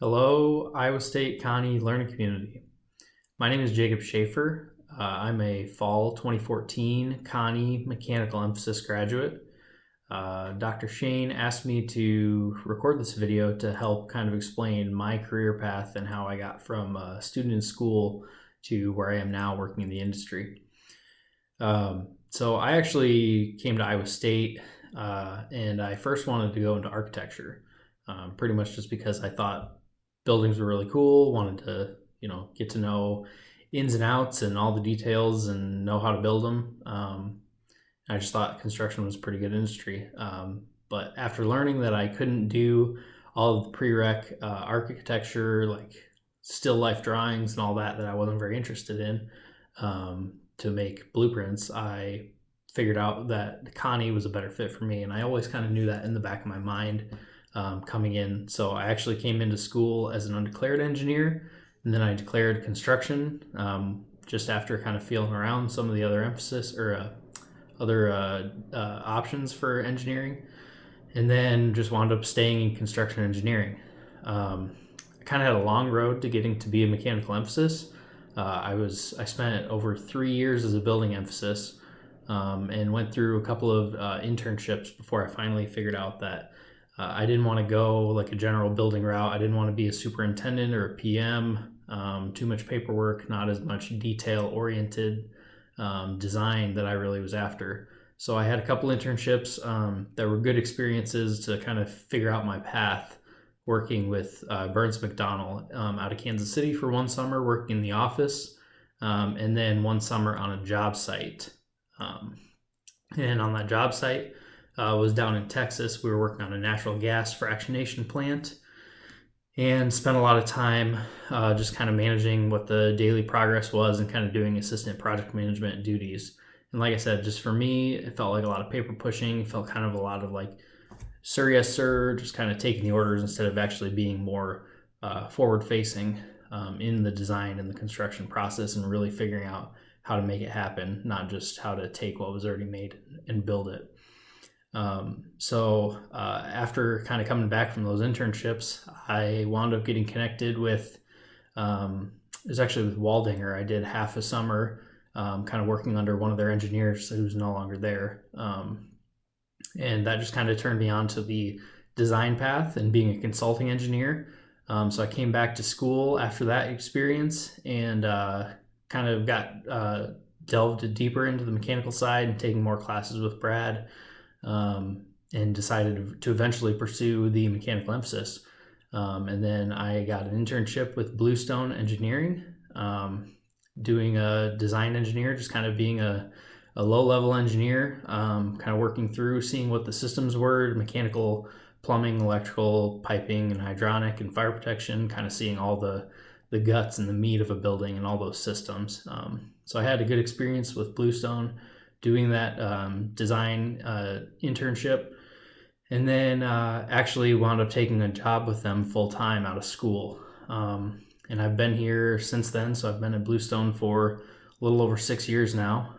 Hello, Iowa State Connie Learning Community. My name is Jacob Schaefer. I'm a fall 2014 Connie Mechanical Emphasis graduate. Dr. Shane asked me to record this video to help kind of explain my career path and how I got from a student in school to where I am now working in the industry. So I actually came to Iowa State and I first wanted to go into architecture, pretty much just because I thought buildings were really cool, wanted to, get to know ins and outs and all the details and know how to build them. I just thought construction was a pretty good industry. But after learning that I couldn't do all of the prereq architecture, like still life drawings and all that I wasn't very interested in, to make blueprints, I figured out that Connie was a better fit for me. And I always kind of knew that in the back of my mind coming in. So I actually came into school as an undeclared engineer, and then I declared construction just after kind of feeling around some of the other emphasis or other options for engineering, and then just wound up staying in construction engineering. I kind of had a long road to getting to be a mechanical emphasis. I spent over 3 years as a building emphasis, and went through a couple of internships before I finally figured out that I didn't want to go like a general building route. I didn't want to be a superintendent or a PM. Too much paperwork, not as much detail oriented design that I really was after. So I had a couple internships that were good experiences to kind of figure out my path, working with Burns McDonnell out of Kansas City for one summer, working in the office, and then one summer on a job site. And on that job site was down in Texas. We were working on a natural gas fractionation plant and spent a lot of time just kind of managing what the daily progress was and kind of doing assistant project management duties. And like I said, just for me, it felt like a lot of paper pushing. It felt kind of a lot of like, sir, yes, sir, just kind of taking the orders instead of actually being more forward facing in the design and the construction process and really figuring out how to make it happen, not just how to take what was already made and build it. So after kind of coming back from those internships, I wound up getting connected with, it was actually with Waldinger. I did half a summer kind of working under one of their engineers who's no longer there. And that just kind of turned me on to the design path and being a consulting engineer. So I came back to school after that experience and kind of got delved deeper into the mechanical side and taking more classes with Brad, and decided to eventually pursue the mechanical emphasis. And then I got an internship with Bluestone Engineering, doing a design engineer, just kind of being a low-level engineer, kind of working through, seeing what the systems were, mechanical, plumbing, electrical, piping, and hydronic, and fire protection, kind of seeing all the guts and the meat of a building and all those systems. So I had a good experience with Bluestone doing that design internship, and then actually wound up taking a job with them full-time out of school. And I've been here since then, so I've been at Bluestone for a little over 6 years now.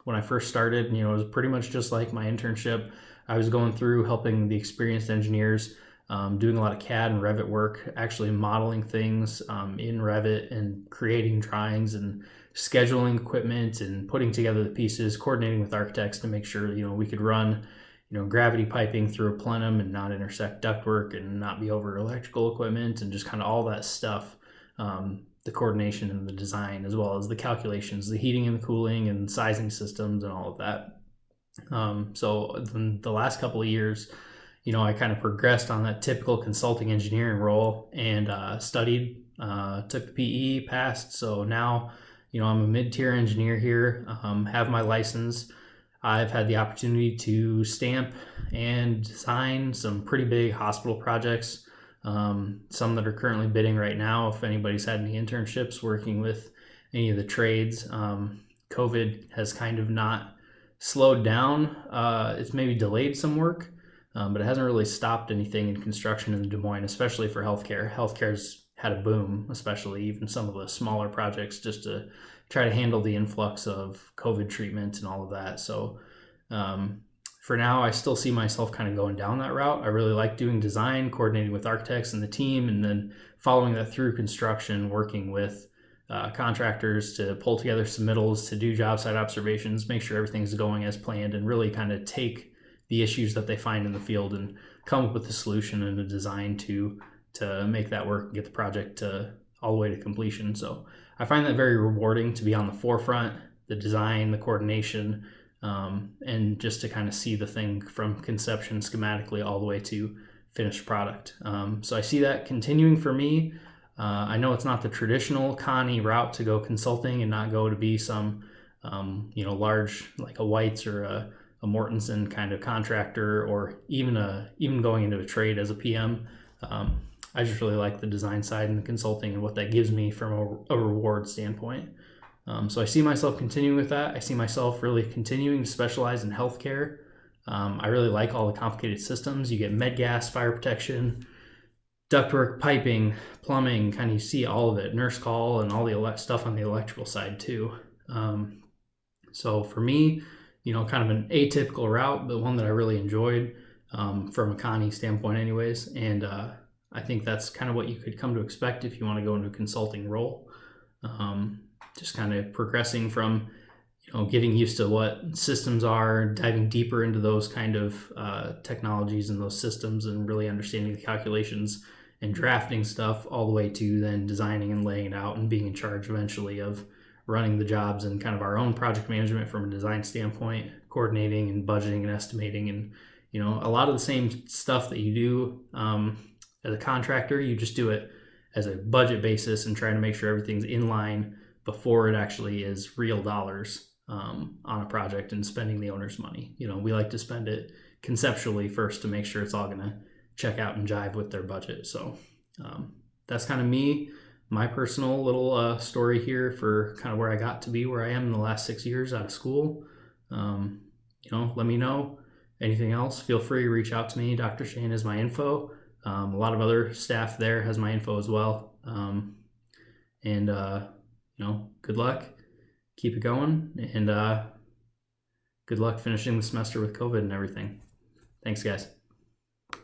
When I first started, it was pretty much just like my internship. I was going through helping the experienced engineers, doing a lot of CAD and Revit work, actually modeling things in Revit and creating drawings and scheduling equipment and putting together the pieces, coordinating with architects to make sure, we could run, gravity piping through a plenum and not intersect ductwork and not be over electrical equipment and just kind of all that stuff. The coordination and the design, as well as the calculations, the heating and the cooling and sizing systems and all of that. So the last couple of years, I kind of progressed on that typical consulting engineering role and studied, took the PE, passed. So now, I'm a mid-tier engineer here, have my license. I've had the opportunity to stamp and design some pretty big hospital projects, some that are currently bidding right now. If anybody's had any internships working with any of the trades, COVID has kind of not slowed down. It's maybe delayed some work, but it hasn't really stopped anything in construction in Des Moines, especially for healthcare. Healthcare's had a boom, especially even some of the smaller projects, just to try to handle the influx of COVID treatment and all of that. So for now, I still see myself kind of going down that route. I really like doing design, coordinating with architects and the team, and then following that through construction, working with contractors to pull together submittals, to do job site observations, make sure everything's going as planned, and really kind of take the issues that they find in the field and come up with a solution and a design to make that work and get the project all the way to completion. So I find that very rewarding to be on the forefront, the design, the coordination, and just to kind of see the thing from conception schematically all the way to finished product. So I see that continuing for me. I know it's not the traditional Connie route to go consulting and not go to be some, large, like a White's or a Mortensen kind of contractor, or even going into a trade as a PM. I just really like the design side and the consulting and what that gives me from a reward standpoint. So I see myself continuing with that. I see myself really continuing to specialize in healthcare. I really like all the complicated systems. You get med gas, fire protection, ductwork, piping, plumbing, kind of you see all of it, nurse call, and all the stuff on the electrical side too. So for me, kind of an atypical route, but one that I really enjoyed from a Connie standpoint anyways. And I think that's kind of what you could come to expect if you want to go into a consulting role. Just kind of progressing from, getting used to what systems are, diving deeper into those kind of technologies and those systems, and really understanding the calculations and drafting stuff, all the way to then designing and laying it out and being in charge eventually of running the jobs and kind of our own project management from a design standpoint, coordinating and budgeting and estimating, and a lot of the same stuff that you do as a contractor. You just do it as a budget basis and trying to make sure everything's in line before it actually is real dollars on a project and spending the owner's money. We like to spend it conceptually first to make sure it's all going to check out and jive with their budget. So that's kind of me, my personal little story here for kind of where I got to be where I am in the last 6 years out of school. Let me know anything else. Feel free to reach out to me. Dr. Shane is my info. A lot of other staff there has my info as well. Good luck. Keep it going. And good luck finishing the semester with COVID and everything. Thanks, guys.